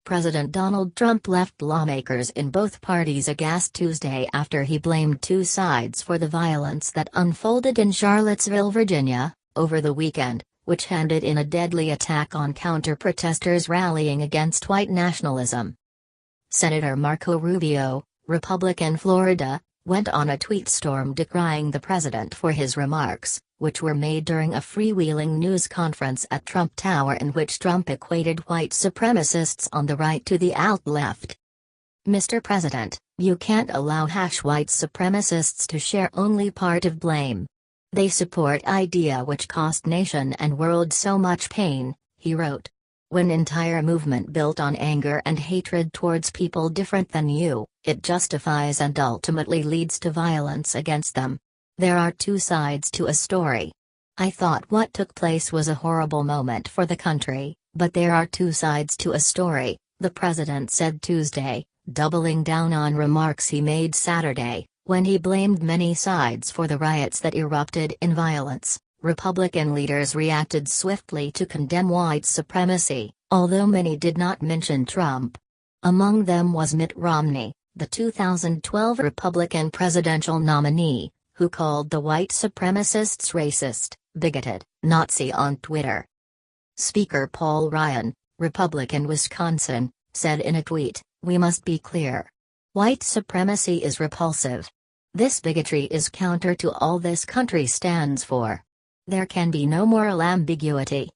President Donald Trump left lawmakers in both parties aghast Tuesday after he blamed two sides for the violence that unfolded in Charlottesville, Virginia, over the weekend, which ended in a deadly attack on counter-protesters rallying against white nationalism. Senator Marco Rubio, Republican Florida, went on a tweet storm decrying the president for his remarks, which were made during a freewheeling news conference at Trump Tower in which Trump equated white supremacists on the right to the alt-left. "Mr. President, you can't allow white supremacists to share only part of blame. They support idea which cost nation and world so much pain," he wrote. "When entire movement built on anger and hatred towards people different than you, it justifies and ultimately leads to violence against them. There are two sides to a story. I thought what took place was a horrible moment for the country, but there are two sides to a story," the president said Tuesday, doubling down on remarks he made Saturday, when he blamed many sides for the riots that erupted in violence. Republican leaders reacted swiftly to condemn white supremacy, although many did not mention Trump. Among them was Mitt Romney, the 2012 Republican presidential nominee, who called the white supremacists racist, bigoted, Nazi on Twitter. Speaker Paul Ryan, Republican Wisconsin, said in a tweet, "We must be clear. White supremacy is repulsive. This bigotry is counter to all this country stands for. There can be no moral ambiguity."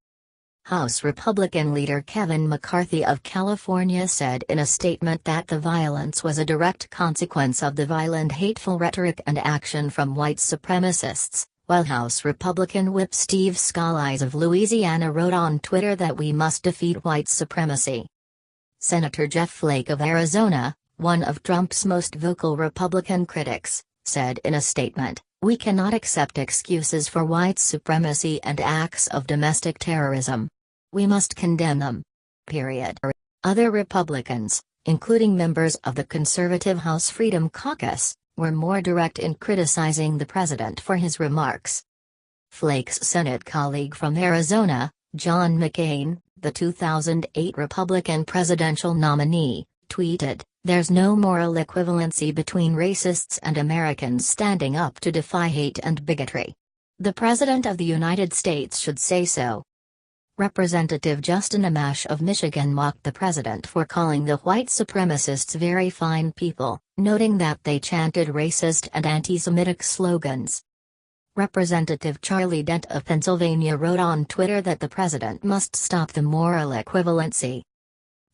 House Republican leader Kevin McCarthy of California said in a statement that the violence was a direct consequence of the violent hateful rhetoric and action from white supremacists, while House Republican Whip Steve Scalise of Louisiana wrote on Twitter that we must defeat white supremacy. Senator Jeff Flake of Arizona, one of Trump's most vocal Republican critics, said in a statement, "We cannot accept excuses for white supremacy and acts of domestic terrorism. We must condemn them. Period." Other Republicans, including members of the conservative House Freedom Caucus, were more direct in criticizing the president for his remarks. Flake's Senate colleague from Arizona, John McCain, the 2008 Republican presidential nominee, tweeted, "There's no moral equivalency between racists and Americans standing up to defy hate and bigotry. The President of the United States should say so." Representative Justin Amash of Michigan mocked the president for calling the white supremacists very fine people, noting that they chanted racist and anti-Semitic slogans. Representative Charlie Dent of Pennsylvania wrote on Twitter that the president must stop the moral equivalency.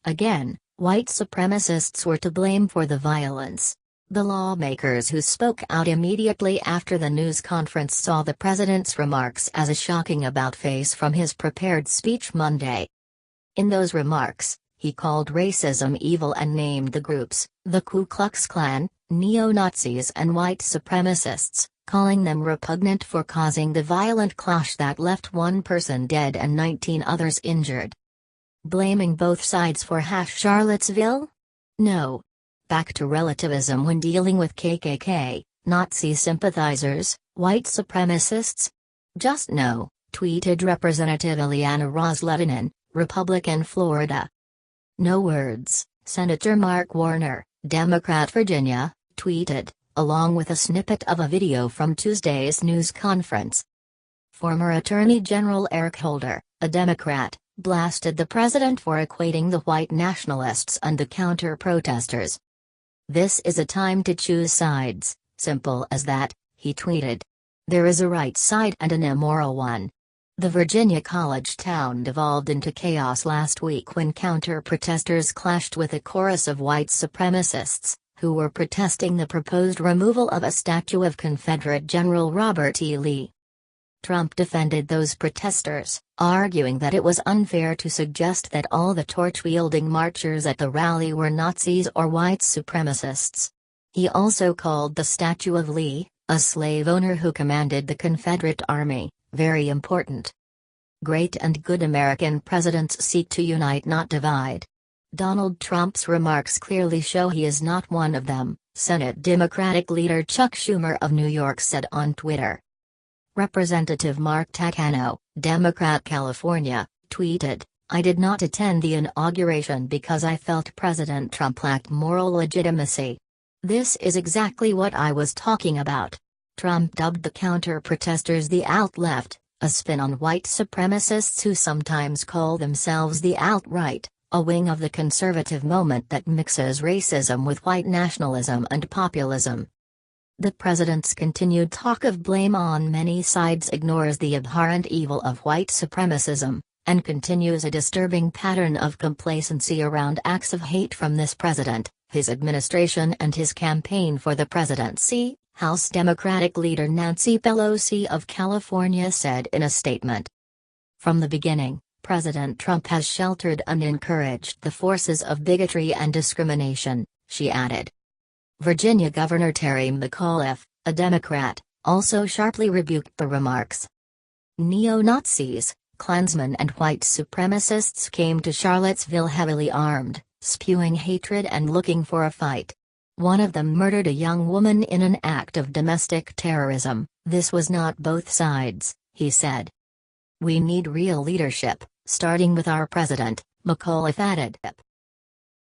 Again, white supremacists were to blame for the violence. The lawmakers who spoke out immediately after the news conference saw the president's remarks as a shocking about-face from his prepared speech Monday. In those remarks, he called racism evil and named the groups, the Ku Klux Klan, neo-Nazis and white supremacists, calling them repugnant for causing the violent clash that left one person dead and 19 others injured. Blaming both sides for Charlottesville? No. Back to relativism when dealing with KKK, Nazi sympathizers, white supremacists? Just no, tweeted Representative Ileana Ros-Lehtinen, Republican Florida. No words, Senator Mark Warner, Democrat Virginia, tweeted, along with a snippet of a video from Tuesday's news conference. Former Attorney General Eric Holder, a Democrat, blasted the president for equating the white nationalists and the counter-protesters. "This is a time to choose sides, simple as that," he tweeted. "There is a right side and an immoral one." The Virginia college town devolved into chaos last week when counter-protesters clashed with a chorus of white supremacists, who were protesting the proposed removal of a statue of Confederate General Robert E. Lee. Trump defended those protesters, arguing that it was unfair to suggest that all the torch-wielding marchers at the rally were Nazis or white supremacists. He also called the statue of Lee, a slave owner who commanded the Confederate Army, very important. Great and good American presidents seek to unite, not divide. Donald Trump's remarks clearly show he is not one of them, Senate Democratic leader Chuck Schumer of New York said on Twitter. Representative Mark Takano, Democrat California, tweeted, I did not attend the inauguration because I felt President Trump lacked moral legitimacy. This is exactly what I was talking about. Trump dubbed the counter-protesters the alt-left, a spin on white supremacists who sometimes call themselves the alt-right, a wing of the conservative movement that mixes racism with white nationalism and populism. The president's continued talk of blame on many sides ignores the abhorrent evil of white supremacism, and continues a disturbing pattern of complacency around acts of hate from this president, his administration and his campaign for the presidency, House Democratic leader Nancy Pelosi of California said in a statement. From the beginning, President Trump has sheltered and encouraged the forces of bigotry and discrimination, she added. Virginia Governor Terry McAuliffe, a Democrat, also sharply rebuked the remarks. Neo-Nazis, Klansmen and white supremacists came to Charlottesville heavily armed, spewing hatred and looking for a fight. One of them murdered a young woman in an act of domestic terrorism. This was not both sides, he said. We need real leadership, starting with our president, McAuliffe added.